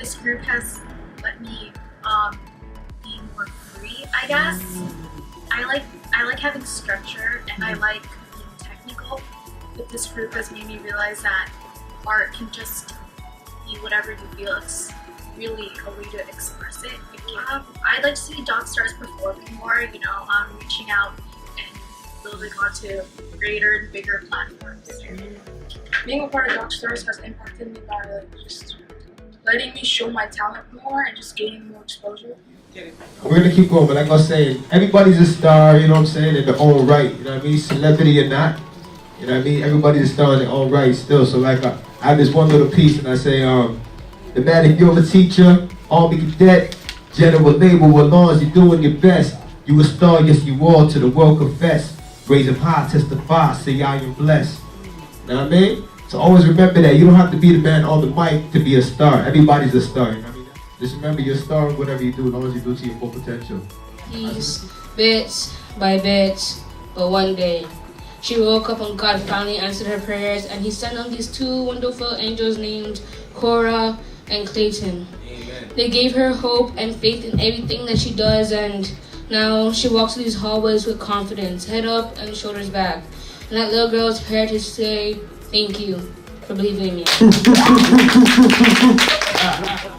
this group has let me be more free, I guess. I like having structure and I like being technical, but this group has made me realize that art can just be whatever you feel. It's really a way to express it. I'd like to see Doc Stars performing more, reaching out and building onto greater and bigger platforms. Being a part of Doc Stars has impacted me by just letting me show my talent more and just gaining more exposure. We're gonna keep going, but like I was saying, everybody's a star, you know what I'm saying, in their own right, you know what I mean, celebrity or not, you know what I mean, everybody's a star in their own right still. So like I have this one little piece and I say, no matter if you're a teacher, army cadet, general labor, as long as you're doing your best, you a star, yes you are, to the world confess, raise them high, testify, say I am blessed, you know what I mean? So always remember that, you don't have to be the man on the mic to be a star, everybody's a star, you know what I mean? Just remember you're a star, whatever you do, as long as you do to your full potential. Piece, bit by bit, but one day, she woke up and God finally answered her prayers, and He sent on these two wonderful angels named Cora and Clayton. Amen. They gave her hope and faith in everything that she does, and now she walks through these hallways with confidence, head up and shoulders back. And that little girl is prepared to say, thank you for believing in me.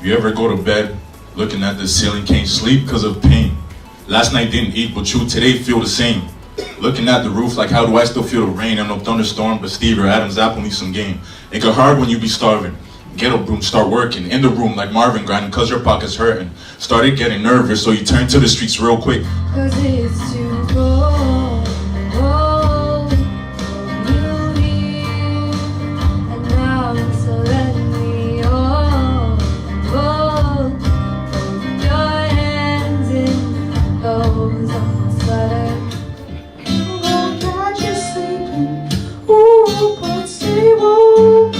You ever go to bed looking at the ceiling, can't sleep because of pain? Last night didn't eat, but you today feel the same. Looking at the roof like, how do I still feel the rain? I'm no thunderstorm, but Steve or Adam's apple me some game. It get hard when you be starving. Ghetto broom start working in the room like Marvin grinding cause your pocket's hurting. Started getting nervous, so you turn to the streets real quick. Cause it's too cold, cold, you leave, and now it's letting me hold your hands in those on my sweater. Oh, God, you're sleeping, ooh, but stay woke.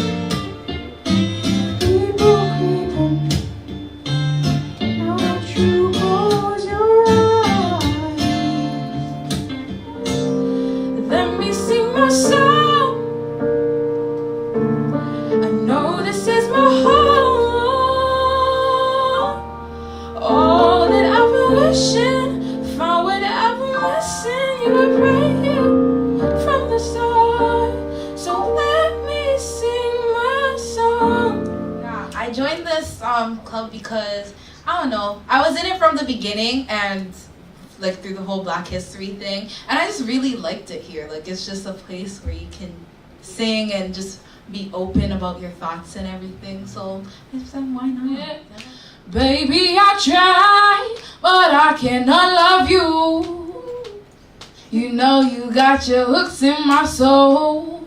I joined this club because, I don't know, I was in it from the beginning and like through the whole Black History thing, and I just really liked it here. Like, it's just a place where you can sing and just be open about your thoughts and everything, so I just said, why not? Yeah. Baby, I try, but I cannot love you. You know you got your hooks in my soul.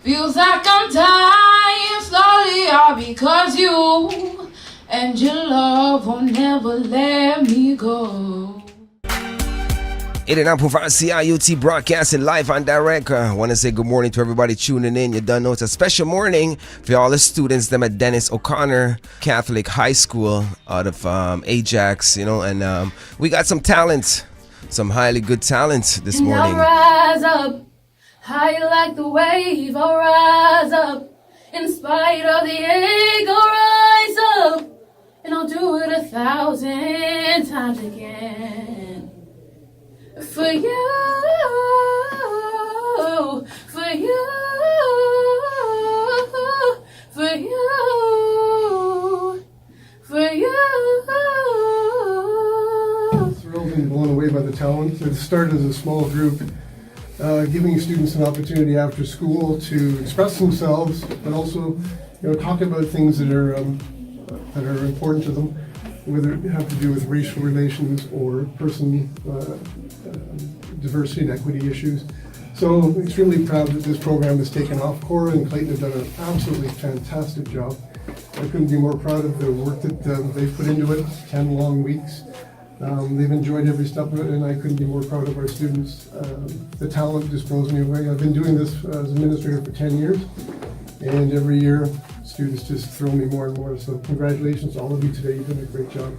Feels like I'm dying slowly, all because you and your love will never let me go. 89.5 CIUT broadcasting live and direct. I want to say good morning to everybody tuning in. You done know it's a special morning for all the students them at Denis O'Connor Catholic High School out of Ajax, and we got some talent, some highly good talent this morning. I'll rise up, high like the wave, I'll rise up, in spite of the ache, I'll rise up, and I'll do it 1,000 times again. For you, for you, for you, for you. Thrilled and blown away by the talent. It started as a small group, giving students an opportunity after school to express themselves, but also, talk about things that are important to them, whether it have to do with racial relations or diversity and equity issues. So I'm extremely proud that this program has taken off. Cora and Clayton have done an absolutely fantastic job. I couldn't be more proud of the work that they've put into it, 10 long weeks. They've enjoyed every step of it, and I couldn't be more proud of our students. The talent just blows me away. I've been doing this as administrator for 10 years, and every year students just throw me more and more. So congratulations to all of you today. You've done a great job.